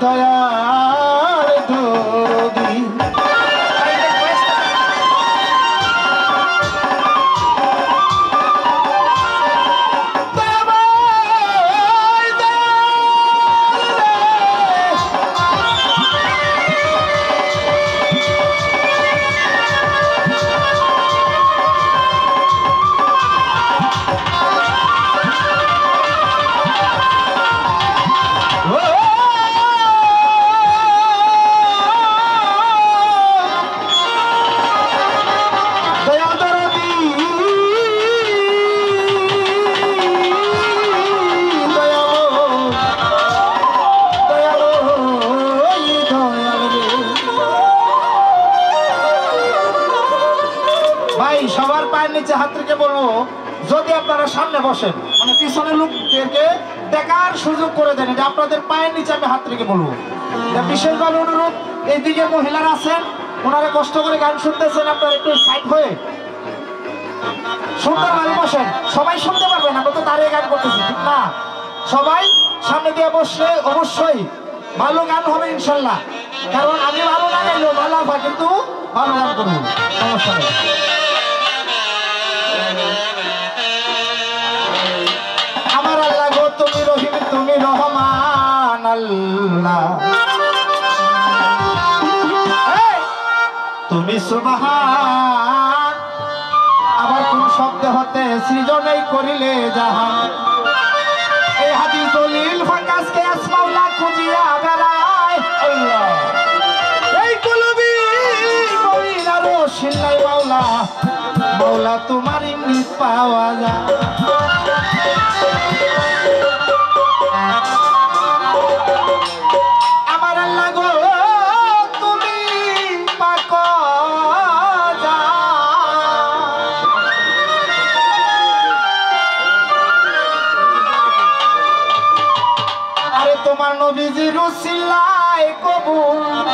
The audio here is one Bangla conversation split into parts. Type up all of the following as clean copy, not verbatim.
দয়ার দরদি সবার পায়ের নিচে হাত রেখে বলবো, যদি আপনারা সামনে বসেন মানে পিছনের লোকদেরকে দেখার সুযোগ করে দেন, যে আপনাদের পায়ের নিচে আমি হাত রেখে বলবো। বিশেষভাবে অনুরোধ, এইদিকে মহিলারা আছেন, ওনারা কষ্ট করে গান শুনতেছেন, আপনারা একটু সাইড হয়ে সুন্দরভাবে বসেন। সবাই শুনতে পারবেন, আমরা তো দাঁড়িয়ে গান করতেছি, ঠিক না? সবাই সামনে দিয়ে বসলে অবশ্যই ভালো গান হবে ইনশাল্লাহ। কারণ আমি ভালো না গাইলেও ভালো হবে, কিন্তু ভালো গান করবো, সমস্যা নেই। আমার আল্লাহ গো তুমি রহিম, তুমি রহমান আল্লাহ, তুমি সুবহান। আবার কোন শব্দ হতে সৃজনেই করিলে জাহান। এই হাদিস দলিল ফাকাসকে আসমাউল্লাহ খুঁজিয়া বেড়ায় আল্লাহ। এই কলবি মমিনার শিল্লাই মাওলা, মাওলা তোমার ইঙ্গিত পাওয়া যায়। আমার আল্লাহ গো তুমি পাক যা। আরে তোমার নবীজির উসিলায় কবুল।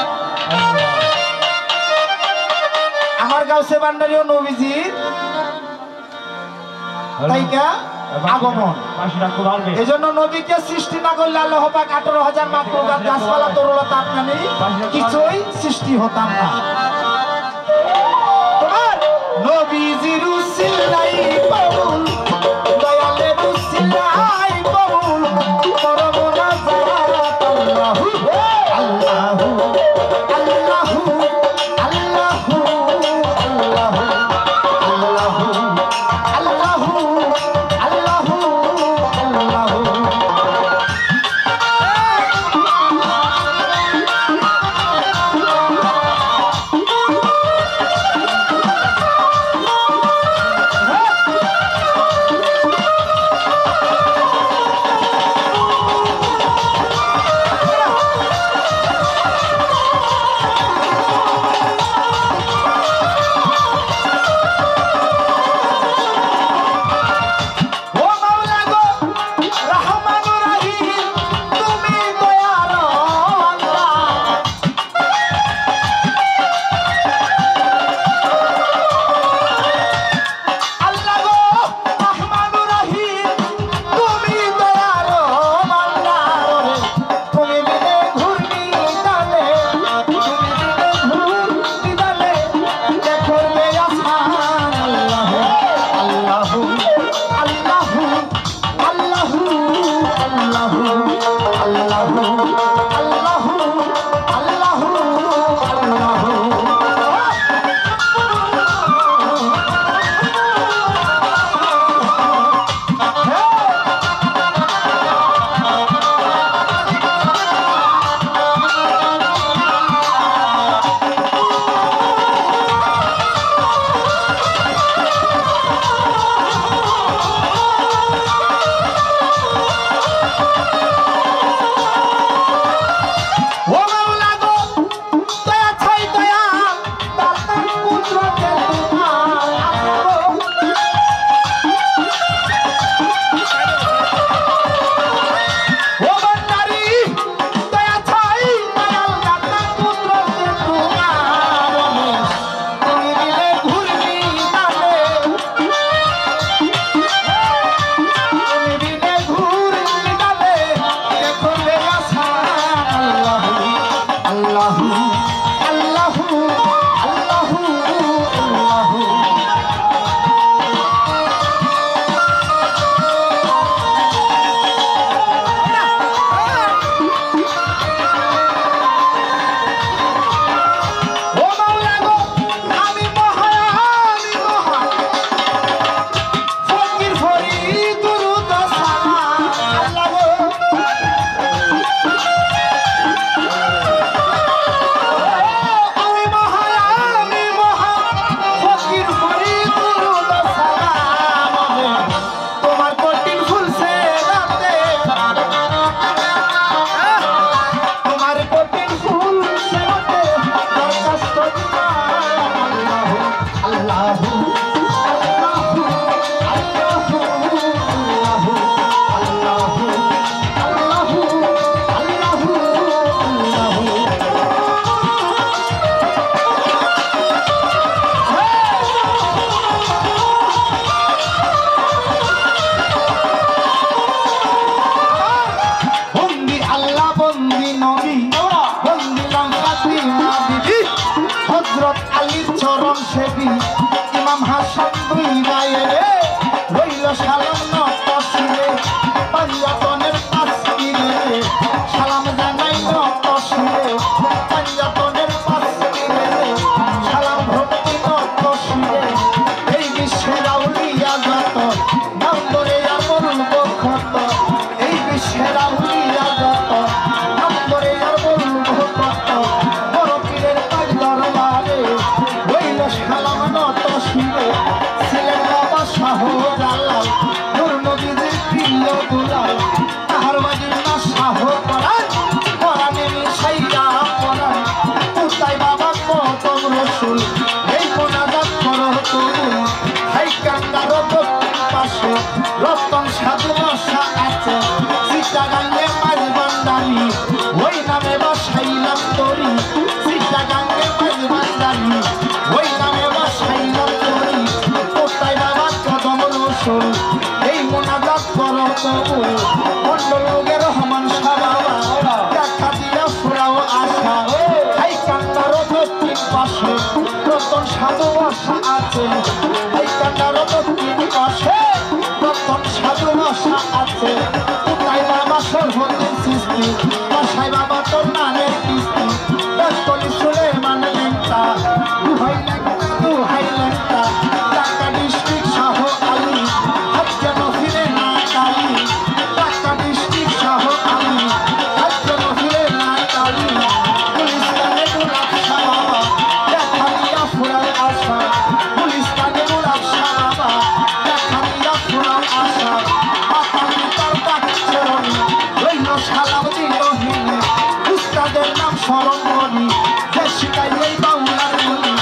আমার গাউসে ভান্ডারিও নবীজির তাইকা আগমন। এই জন্য নবীকে সৃষ্টি না করলে আল্লাহ পাক 18,000 মাখলুকাত গাছপালা তরুলতা আপনানি কিছুই সৃষ্টি হতাম না। তোমার নবীজির উসিলাই কবুল, দয়ালের উসিলাই কবুল, করব নাজাত আল্লাহু আল্লাহু আল্লাহু আল্লাহু আল্লাহু আল্লাহু আল্লাহু আল্লাহু। ভান্ডারি ওই নামে বাসাইলাম তরি চিটাগাঙ্গের মাঝ ভান্ডারি ওই নামে বাসাইলাম তরি কোথায় বাবা কদম রসুল এই মোনাজাত করো তবু মন্ডল লোকের রহমান শাহ বাবা দেখা দিয়া ফুরাও আশা এই কান্নারও দক্ষিণ পাশে রতন সাধু আশা আছে এই কান্নারও দক্ষিণ পাশে রতন সাধু আশা আছে কোথায় বাবা সর্বদিন সৃষ্টি বাসায় বাবা তোর নামের কিস্তি কলি সুলেমান লেংটা দুহাই লেংটা ঢাকা ডিস্ট্রিক্ট শাহ আলী হজ্জে নফিলে না কালী ঢাকা ডিস্ট্রিক্ট শাহ আলী হজ্জে নফিলে না কালী গুলিস্তানে গোলাপ শাহ বাবা দেখা দিয়া ফুরার আশা গুলিস্তানে গোলাপ শাহ বাবা দেখা দিয়া ফুরার আশা মাতা পিতার ডাক চরণে রইল সালাম দিলহীনে উস্তাদের নাম স্মরণ করি যে শিখাই এই বাংলার বলি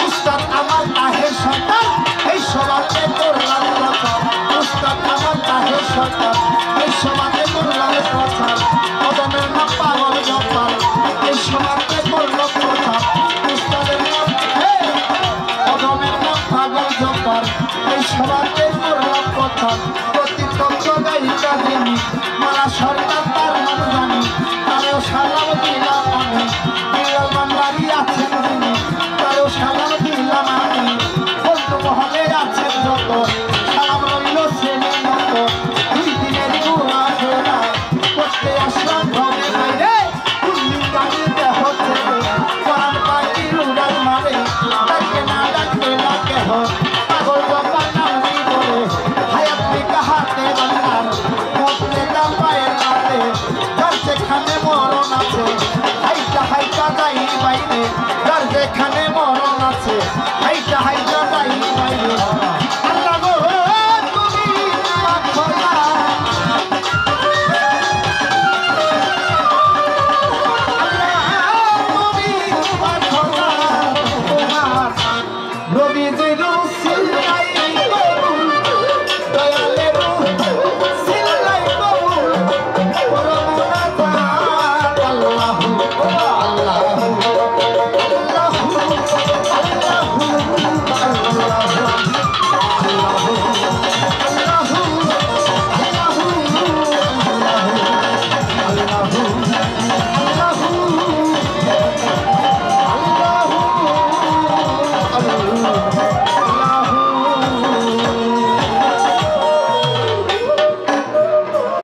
উস্তাদ আমার তাহের সরকার এই সবাতে করলাম প্রচার উস্তাদ আমার তাহের সরকার এই সবাতে করলাম প্রচার কদমের নাম পাগল জপাল এই সবাতে করল প্রচার উস্তাদের নাম কদমের নাম পাগল জপাল এই সবাতে করলাম প্রচার প্রতিতত্ত্ব গায়িকা যিনি মালা সরকার তার নাম জানি তারও সালাম দিলাম আমি বিরল ভান্ডারি আছেন যিনি তারও সালাম দিলাম আমি বন্ধু মহলে আছেন যত সালাম রইল শ্রেণী মতো দুই দিনের ঘোরা ফেরা করতে আসলাম ঘরে বাইরে কুল্লি গাড়ি দেহ ছেড়ে করার পাখি রুড়ার মারে ডাকে না কেহ পাগল বাবার নাম কি বলে হায়াত বিকা হাতে বান্দার মধ্যে দাম পায়ের নাতে যার যেখানে মরণ আছে হাইটা যাই বাইরে যার যেখানে মরণ আছে হাইটা